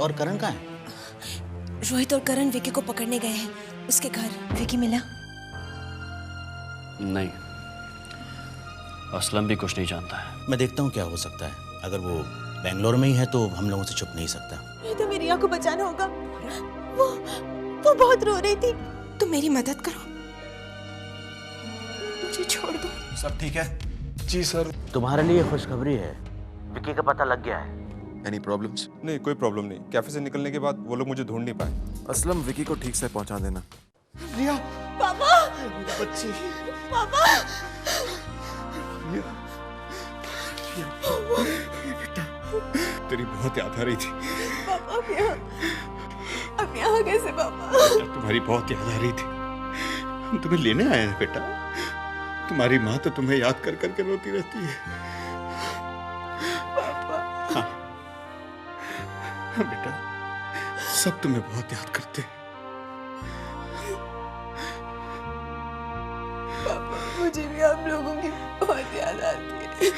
और करण कहाँ है? रोहित और करण विकी को पकड़ने गए हैं उसके घर। विकी मिला? नहीं, असलम भी कुछ नहीं जानता है। मैं देखता हूँ क्या हो सकता है। अगर वो बेंगलोर में ही है तो हम लोगों से छुप नहीं सकता। नहीं तो मेरी को बचाना होगा। वो बहुत रो रही थी। तुम मेरी मदद करो, मुझे छोड़ दो। सब ठीक है? जी सर। तुम्हारे लिए खुशखबरी है, विकी का पता लग गया है। Any problems? नहीं, कोई प्रॉब्लम नहीं। कैफे से निकलने के बाद वो लोग मुझे ढूंढ नहीं पाए। असलम, विकी को ठीक से पहुंचा देना। रिया, पापा, बच्ची, पापा, बेटा, तेरी बहुत याद आ रही थी। पापा अब यहाँ कैसे पापा? तुम्हारी बहुत याद आ रही थी। हम तुम्हें लेने आए हैं बेटा। तुम्हारी माँ तो तुम्हें याद कर करके रोती रहती है। पापा। हाँ बेटा, सब तुम्हें बहुत याद करते हैं। पापा, मुझे भी आप लोगों की बहुत याद आती है।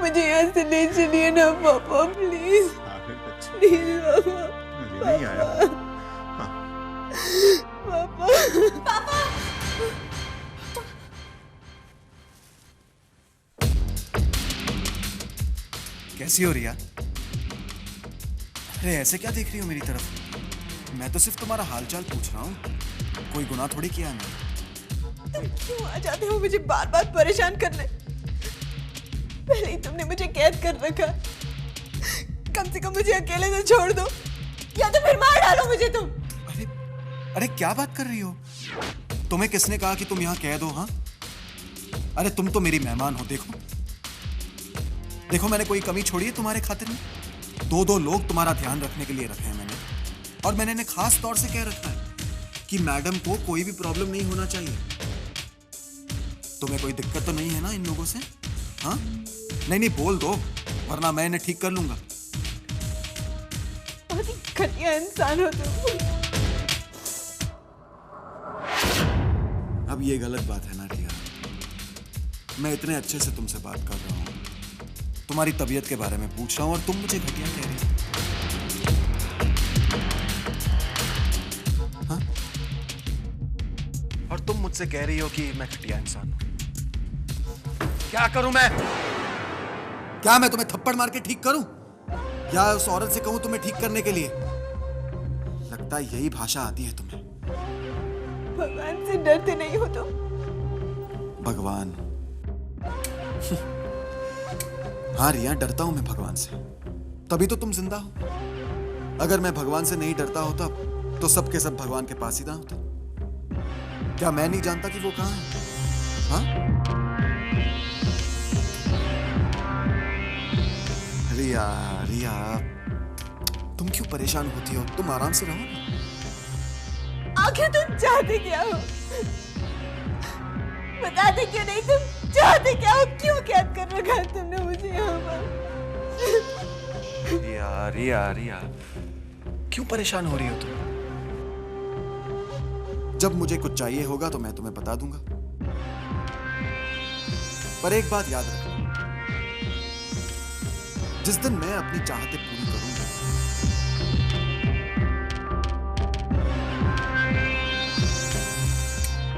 मुझे यहाँ से ले चलिए ना पापा, प्लीज प्लीज पापा। नहीं आया। हाँ। पापा, पापा। कैसी हो रिया? अरे ऐसे क्या देख रही हो मेरी तरफ? मैं तो सिर्फ तुम्हारा हालचाल पूछ रहा हूँ, कोई गुनाह थोड़ी किया मैंने। तुम क्यों आ जाते हो मुझे बार बार परेशान करने? पहले ही तुमने मुझे कैद कर रखा। कम से कम मुझे अकेले तो छोड़ दो, या तो फिर मार डालो मुझे तुम। अरे क्या बात कर रही हो? तुम्हें किसने कहा कि तुम यहाँ कैद हो? हाँ, अरे तुम तो मेरी मेहमान हो। देखो मैंने कोई कमी छोड़ी है तुम्हारे खातिर में? दो लोग तुम्हारा ध्यान रखने के लिए रखे हैं मैंने, और मैंने इन्हें खास तौर से कह रखा है कि मैडम को कोई भी प्रॉब्लम नहीं होना चाहिए। तुम्हें कोई दिक्कत तो नहीं है ना इन लोगों से? हाँ, नहीं बोल दो, वरना मैं इन्हें ठीक कर लूंगा। बहुत ही घटिया इंसान हो तुम। अब ये गलत बात है ना रिया। मैं इतने अच्छे से तुमसे बात कर रहा हूँ, तुम्हारी तबीयत के बारे में पूछ रहा हूँ, और तुम मुझे घटिया कह रही हो। हाँ? और तुम मुझसे कह रही हो कि मैं घटिया इंसान हूं। क्या करूं मैं? क्या मैं तुम्हें थप्पड़ मार के ठीक करूं, या उस औरत से कहूं तुम्हें ठीक करने के लिए? लगता है यही भाषा आती है तुम्हें। भगवान से डरते नहीं हो तुम? भगवान? हाँ रिया, डरता हूं मैं भगवान से, तभी तो तुम जिंदा हो। अगर मैं भगवान से नहीं डरता होता तो सबके सब भगवान के पास ही ना होता। क्या मैं नहीं जानता कि वो कहां है? हाँ? रिया रिया, तुम क्यों परेशान होती हो? तुम आराम से रहो ना। आखिर तुम चाहते क्या हो? बताते क्यों नहीं? तुम चाहते क्या हो? क्यों कैद कर रखा है तुमने मुझे यहाँ पर? रिया रिया रिया, क्यों परेशान हो रही हो तुम? जब मुझे कुछ चाहिए होगा तो मैं तुम्हें बता दूंगा, पर एक बात याद रखना, जिस दिन मैं अपनी चाहतें पूरी करूंगा,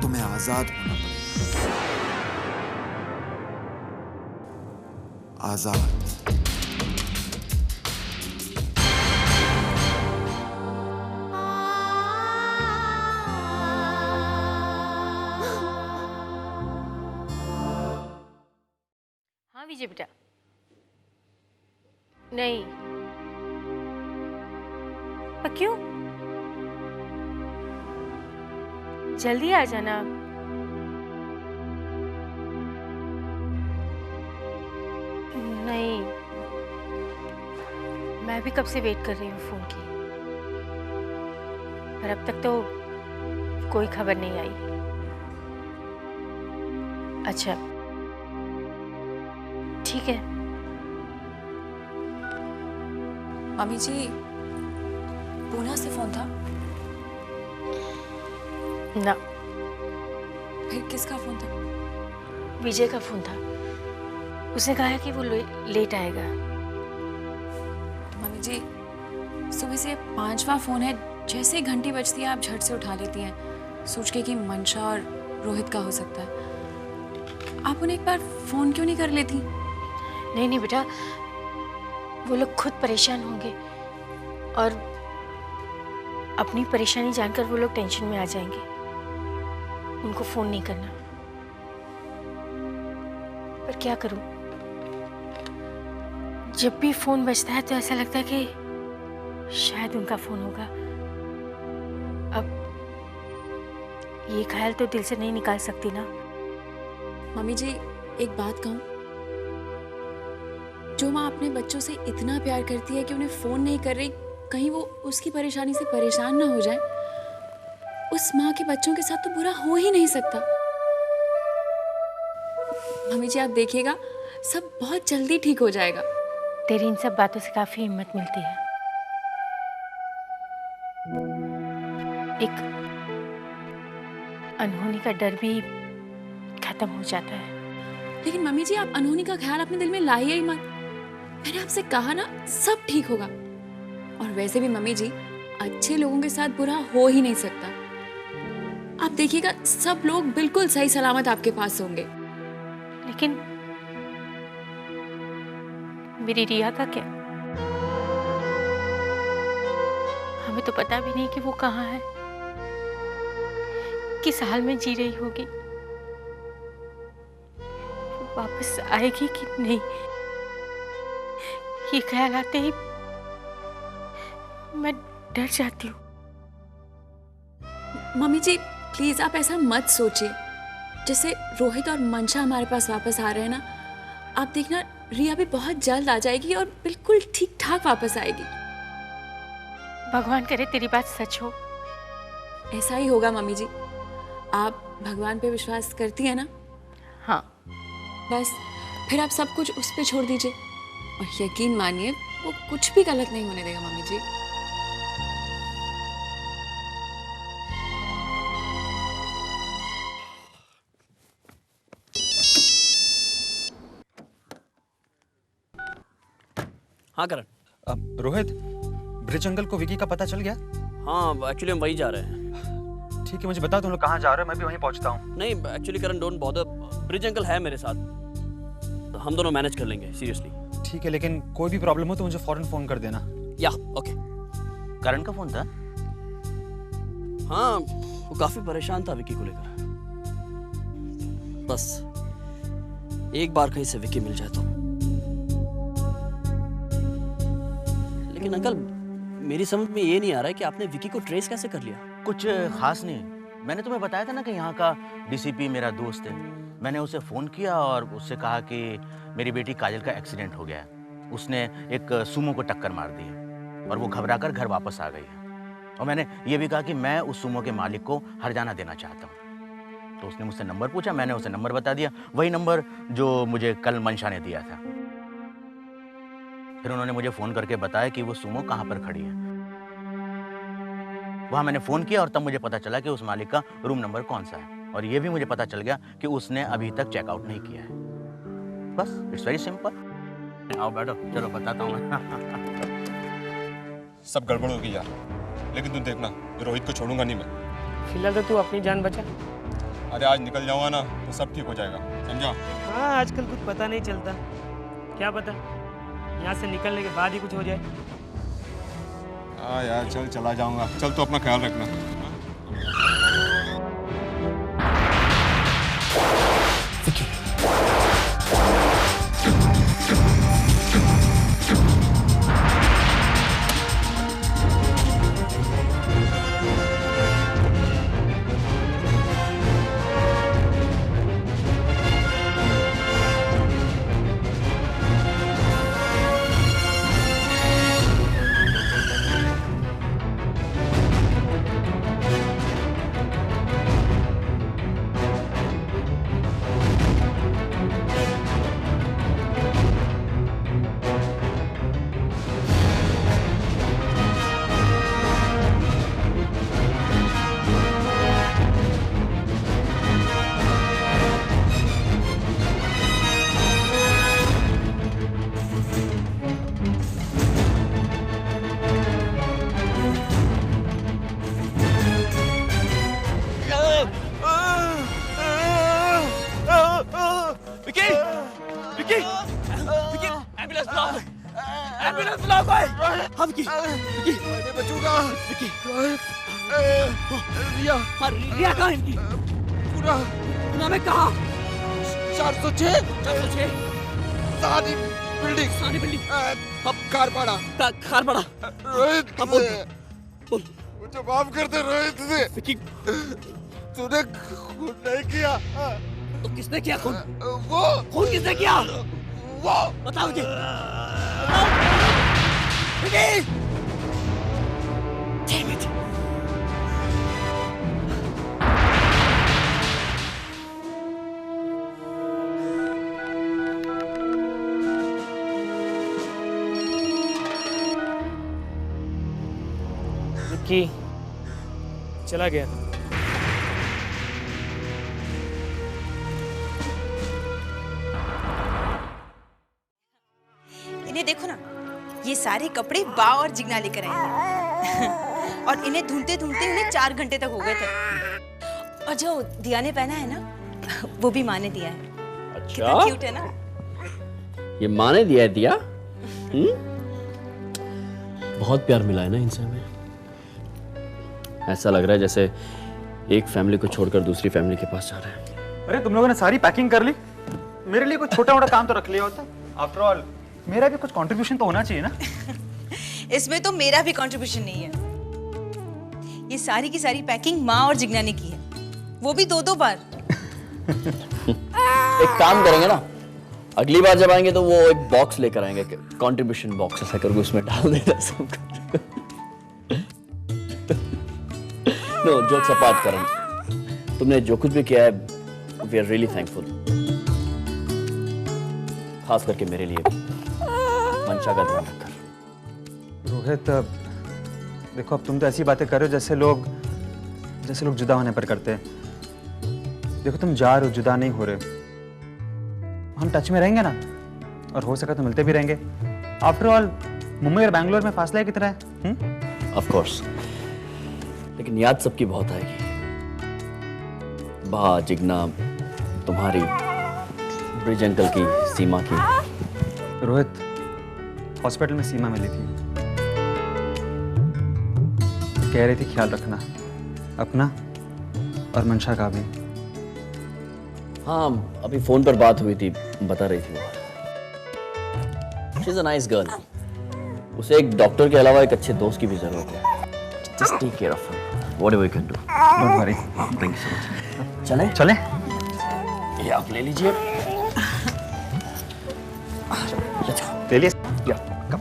तुम्हें आजाद होना पड़ेगा। आजाद। हाँ विजय बेटा। नहीं, पर क्यों? जल्दी आ जाना। नहीं, मैं भी कब से वेट कर रही हूँ फोन की, पर अब तक तो कोई खबर नहीं आई। अच्छा ठीक है। मम्मी जी, पूना से फोन था? ना। फिर किसका फोन था? विजय का फोन था। उसने कहा है कि वो लेट आएगा। मम्मी जी, सुबह से 5वां फोन है, जैसे ही घंटी बजती है आप झट से उठा लेती हैं, सोच के कि मंशा और रोहित का हो सकता है। आप उन्हें एक बार फोन क्यों नहीं कर लेती? नहीं नहीं बेटा, वो लोग खुद परेशान होंगे और अपनी परेशानी जानकर वो लोग टेंशन में आ जाएंगे। उनको फोन नहीं करना। पर क्या करूं, जब भी फोन बजता है तो ऐसा लगता है कि शायद उनका फोन होगा। अब ये ख्याल तो दिल से नहीं निकाल सकती ना। मम्मी जी, एक बात कहूं, जो माँ अपने बच्चों से इतना प्यार करती है कि उन्हें फोन नहीं कर रही, कहीं वो उसकी परेशानी से परेशान ना हो जाए, उस माँ के बच्चों के साथ तो बुरा हो ही नहीं सकता। मम्मी जी, आप देखिएगा सब बहुत जल्दी ठीक हो जाएगा। तेरी इन सब बातों से काफी हिम्मत मिलती है। एक अनहोनी का डर भी खत्म हो जाता है। लेकिन मम्मी जी, आप अनहोनी का ख्याल अपने दिल में लाइए ही मत। मैंने आपसे कहा ना, सब ठीक होगा। और वैसे भी मम्मी जी, अच्छे लोगों के साथ बुरा हो ही नहीं सकता। आप देखिएगा सब लोग बिल्कुल सही सलामत आपके पास होंगे। लेकिन मेरी रिया का क्या? हमें तो पता भी नहीं कि वो कहाँ है, किस हाल में जी रही होगी, वो वापस आएगी कि नहीं। ये ख्याल आते ही मैं डर जाती हूँ। मम्मी जी, प्लीज आप ऐसा मत सोचिए। जैसे रोहित और मंशा हमारे पास वापस आ रहे हैं ना, आप देखना रिया भी बहुत जल्द आ जाएगी और बिल्कुल ठीक ठाक वापस आएगी। भगवान करे तेरी बात सच हो। ऐसा ही होगा मम्मी जी। आप भगवान पे विश्वास करती है ना? हाँ। बस फिर आप सब कुछ उस पे छोड़ दीजिए और यकीन मानिए वो कुछ भी गलत नहीं होने देगा मम्मी जी। हाँ करण। अब रोहित, ब्रिज अंकल को विकी का पता चल गया? हाँ एक्चुअली हम वही जा रहे हैं। ठीक है, मुझे बताओ तुम लोग कहाँ जा रहे हो, मैं भी वहीं पहुँचता हूँ। नहीं actually Karan, don't bother, bridge uncle है मेरे साथ, तो हम दोनों मैनेज कर लेंगे, सीरियसली। ठीक है, लेकिन कोई भी प्रॉब्लम हो तो मुझे फौरन फोन कर देना। या ओके। करण का फोन था? हाँ, वो काफी परेशान था विकी को लेकर। बस एक बार कहीं से विकी मिल जाए तो। लेकिन अंकल, मेरी समझ में ये नहीं आ रहा है कि आपने विकी को ट्रेस कैसे कर लिया? कुछ खास नहीं। मैंने तुम्हें बताया था ना कि यहाँ का डीसीपी मेरा दोस्त है। मैंने उसे फ़ोन किया और उससे कहा कि मेरी बेटी काजल का एक्सीडेंट हो गया है। उसने एक सुमो को टक्कर मार दी है और वो घबराकर घर वापस आ गई है। और मैंने ये भी कहा कि मैं उस सुमो के मालिक को हर्जाना देना चाहता हूँ। तो उसने मुझसे नंबर पूछा, मैंने उसे नंबर बता दिया, वही नंबर जो मुझे कल मंशा ने दिया था। फिर उन्होंने मुझे फ़ोन करके बताया कि वो सुमो कहाँ पर खड़ी है। वहाँ मैंने फ़ोन किया और तब मुझे पता चला कि उस मालिक का रूम नंबर कौन सा है। और ये भी मुझे पता चल गया कि उसने अभी तक चेकआउट नहीं किया है। बस, इट्स वेरी सिंपल। आओ बैठो, चलो बताता हूँ मैं। सब गड़बड़ होगी यार, लेकिन तुम देखना, रोहित को छोड़ूंगा नहीं मैं। फिलहाल तो तू अपनी जान बचा। अरे आज निकल जाऊंगा ना तो सब ठीक हो जाएगा, समझा? हाँ, आजकल कुछ पता नहीं चलता। क्या पता यहाँ से निकलने के बाद ही कुछ हो जाए। हाँ यार, चल चला जाऊंगा। चल तो अपना ख्याल रखना। विकी विकी विकी एम्बुलेंस बुलाओ एम्बुलेंस बुलाओ कोई हाँ विकी विकी मैं बचूंगा विकी रिया रिया कहाँ है इनकी पूरा नाम है कहाँ 406 सानी बिल्डिंग अब कारपाड़ा रोहित अब बोल बोल मुझे माफ कर दे रोहित से विकी तूने खून नहीं किया तो किसने किया खून वो खून किसने किया वो बताओ मुझे विकी Damn it! विक्की चला गया। इन्हें देखो ना, ये सारे कपड़े बा और जिगना लेकर आए हैं और इन्हें ढूंढते ढूंढते उन्हें 4 घंटे तक हो गए थे। और जो दिया ने पहना है ना, वो भी माँ ने दिया है। कितना क्यूट है ना? ये माँ ने दिया है दिया? बहुत प्यार मिला है ना इनसे हमें। ऐसा लग रहा है जैसे एक फैमिली को छोड़कर दूसरी फैमिली के पास जा रहे हैं। अरे तुम लोगों ने सारी पैकिंग कर ली, मेरे लिए कुछ छोटा मोटा काम तो रख लिया होता। आफ्टर ऑल मेरा भी कुछ कंट्रीब्यूशन तो होना चाहिए ना। इसमें तो मेरा भी कंट्रीब्यूशन नहीं है। ये सारी की सारी पैकिंग माँ और जिगना ने की है, वो भी 2-2 बार। एक काम करेंगे ना, अगली बार जब आएंगे तो वो एक बॉक्स लेकर आएंगे, कंट्रीब्यूशन बॉक्स ऐसा करके उसमें डाल देना सब। नो जोक्स अपार्ट करण, तुमने जो कुछ भी किया है वी आर रियली थैंकफुल, खास करके मेरे लिए भी, मंशा का ध्यान रखकर। रोहित देखो, अब तुम तो ऐसी बातें कर रहे हो जैसे लोग जुदा होने पर करते हैं। देखो तुम जा रहे हो, जुदा नहीं हो रहे, हम टच में रहेंगे ना, और हो सका तो मिलते भी रहेंगे। आफ्टर ऑल मुंबई और बैंगलोर में फासला कितना है? ऑफ कोर्स, लेकिन याद सबकी बहुत आएगी। बा, जिगना, तुम्हारी, ब्रिज अंकल की, सीमा की। रोहित, हॉस्पिटल में सीमा मिली थी, कह रही थी ख्याल रखना अपना और मंशा का भी। हाँ, अभी फोन पर बात हुई थी, बता रही थी वो। She is a nice girl. उसे एक डॉक्टर के अलावा एक अच्छे दोस्त की भी जरूरत है। Just take care of her, whatever you can do. Don't worry. Thank you so much. चलें? ये आप ले लीजिए। ले लिए? या, कम।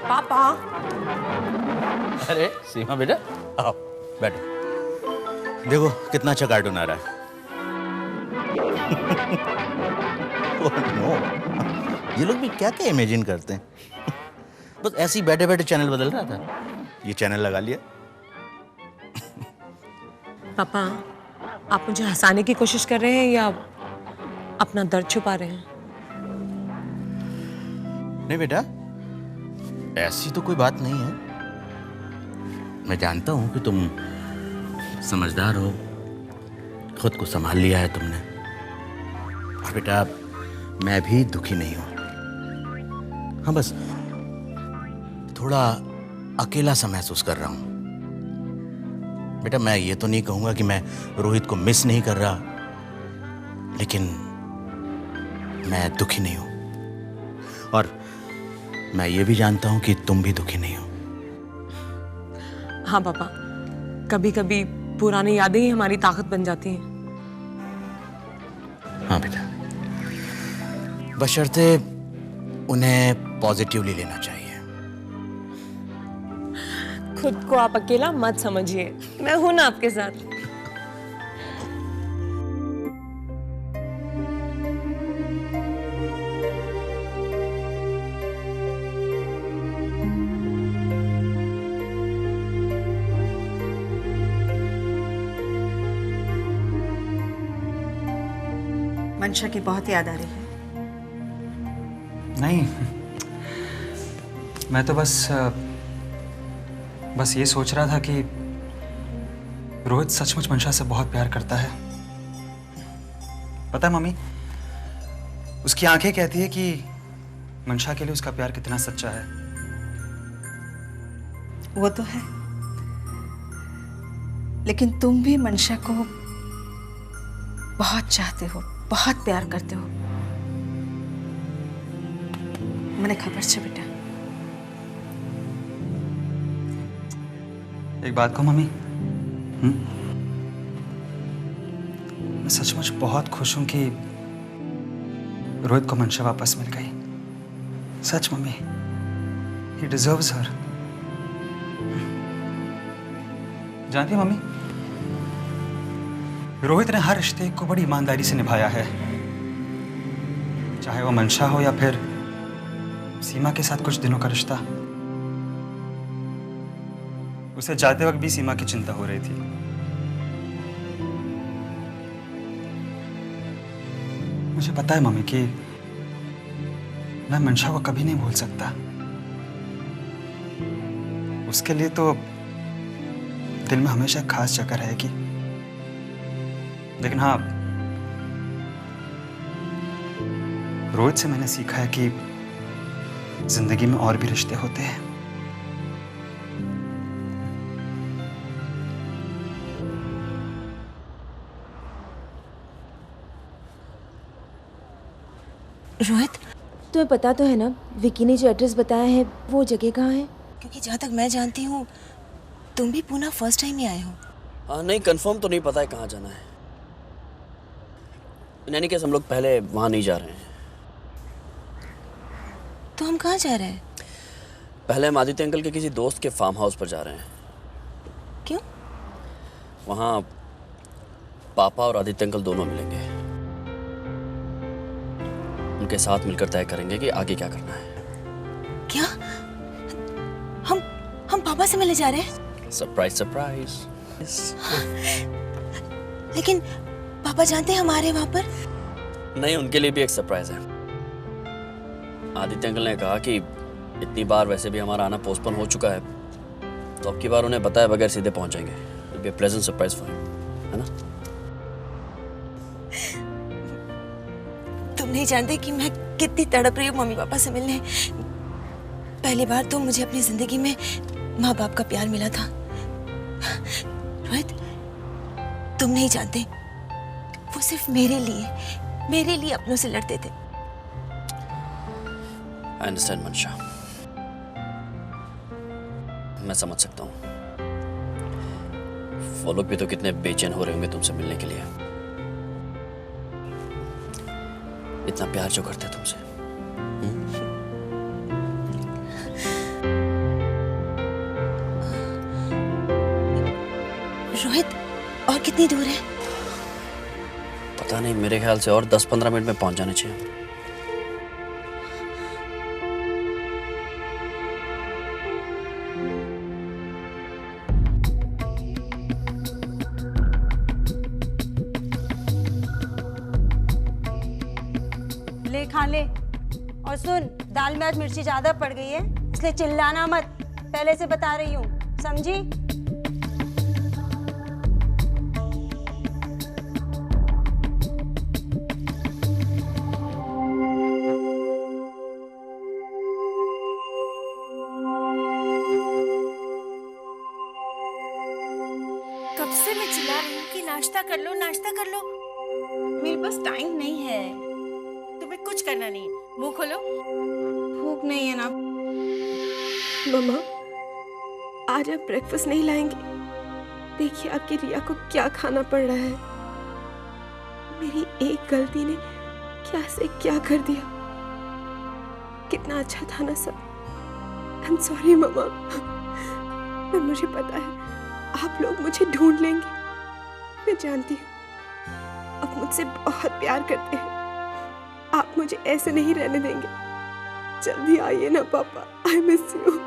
पापा, अरे सीमा बेटा, आओ बैठो। देखो कितना अच्छा कार्टून आ रहा है। ओह नो, ये लोग भी क्या क्या इमेजिन करते हैं। बस ऐसे ही बैठे बैठे चैनल बदल रहा था, ये चैनल लगा लिया। पापा, आप मुझे हंसाने की कोशिश कर रहे हैं या अपना दर्द छुपा रहे हैं? नहीं बेटा, ऐसी तो कोई बात नहीं है। मैं जानता हूं कि तुम समझदार हो, खुद को संभाल लिया है तुमने। और बेटा, मैं भी दुखी नहीं हूं। हाँ, बस थोड़ा अकेला सा महसूस कर रहा हूं। बेटा, मैं ये तो नहीं कहूंगा कि मैं रोहित को मिस नहीं कर रहा, लेकिन मैं दुखी नहीं हूं। और मैं ये भी जानता हूं कि तुम भी दुखी नहीं हो। हाँ पापा, कभी कभी पुरानी यादें ही हमारी ताकत बन जाती हैं। हाँ बेटा, बशर्ते उन्हें पॉजिटिवली लेना चाहिए। खुद को आप अकेला मत समझिए, मैं हूं ना आपके साथ। मंशा की बहुत याद आ रही है। नहीं, मैं तो बस बस ये सोच रहा था कि रोहित सचमुच मंशा से बहुत प्यार करता है। पता है मम्मी, उसकी आंखें कहती है कि मंशा के लिए उसका प्यार कितना सच्चा है। वो तो है, लेकिन तुम भी मंशा को बहुत चाहते हो, बहुत प्यार करते हो। मैंने खबर से बेटा। एक बात कहूं मम्मी, मैं सचमुच बहुत खुश हूं कि रोहित को मंशा वापस मिल गई। सच मम्मी, he deserves her। जानती हो मम्मी, रोहित ने हर रिश्ते को बड़ी ईमानदारी से निभाया है, चाहे वो मंशा हो या फिर सीमा के साथ कुछ दिनों का रिश्ता। उसे जाते वक्त भी सीमा की चिंता हो रही थी। मुझे पता है मम्मी कि मैं मंशा को कभी नहीं भूल सकता। उसके लिए तो दिल में हमेशा खास जगह रहेगी। लेकिन हाँ, रोहित से मैंने सीखा है कि जिंदगी में और भी रिश्ते होते हैं। रोहित, तुम्हें पता तो है ना विकी ने जो एड्रेस बताया है वो जगह कहाँ है? क्योंकि जहाँ तक मैं जानती हूँ तुम भी पूना फर्स्ट टाइम ही आए हो। हाँ, नहीं कंफर्म तो नहीं पता है कहाँ जाना है। इन एनी केस हम लोग पहले वहाँ नहीं जा रहे हैं। तो हम कहाँ जा रहे हैं? पहले हम आदित्य अंकल के किसी दोस्त के फार्म हाउस पर जा रहे हैं। क्यों? वहाँ पापा और आदित्य अंकल दोनों मिलेंगे। उनके साथ मिलकर तय करेंगे कि आगे क्या करना है। क्या? हम पापा से मिलने जा रहे हैं? Surprise surprise. लेकिन पापा जानते हैं हमारे वहाँ पर? नहीं, उनके लिए भी एक सरप्राइज है। आदित्य अंकल ने कहा कि इतनी बार वैसे भी हमारा आना पोस्टपोन हो चुका है, तो अब की बार उन्हें बताए बगैर सीधे पहुंच जाएंगे। It'll be a pleasant surprise for him, है ना? तुम नहीं जानते कि मैं कितनी तड़प रही हूँ मम्मी पापा से मिलने। पहली बार तो मुझे अपनी जिंदगी में माँ बाप का प्यार मिला था। रोहित, तुम नहीं जानते, वो सिर्फ मेरे लिए अपनों से लड़ते थे। I understand मंशा, मैं समझ सकता हूँ। वो लोग भी तो कितने बेचैन हो रहे होंगे तुमसे मिलने के लिए, इतना प्यार जो करते तुमसे। रोहित, और कितनी दूर है? पता नहीं, मेरे ख्याल से और 10-15 मिनट में पहुंच जाने चाहिए। ले खा ले। और सुन, दाल में आज मिर्ची ज्यादा पड़ गई है, इसलिए चिल्लाना मत, पहले से बता रही हूँ, समझी? कब से मैं चिल्ला रही हूँ कि नाश्ता कर लो, नाश्ता कर लो। मेरे पास टाइम नहीं है, तुम्हें कुछ करना नहीं है। मुंह खोलो। भूख नहीं है ना? मम्मा, आज आप ब्रेकफास्ट नहीं लाएंगे? देखिए आपकी रिया को क्या खाना पड़ रहा है। मेरी एक गलती ने क्या से क्या कर दिया। कितना अच्छा था ना सब। आई एम सॉरी मम्मा, पर मुझे पता है आप लोग मुझे ढूंढ लेंगे। मैं जानती हूँ आप मुझसे बहुत प्यार करते हैं, आप मुझे ऐसे नहीं रहने देंगे। जल्दी आइए ना पापा, आई मिस यू।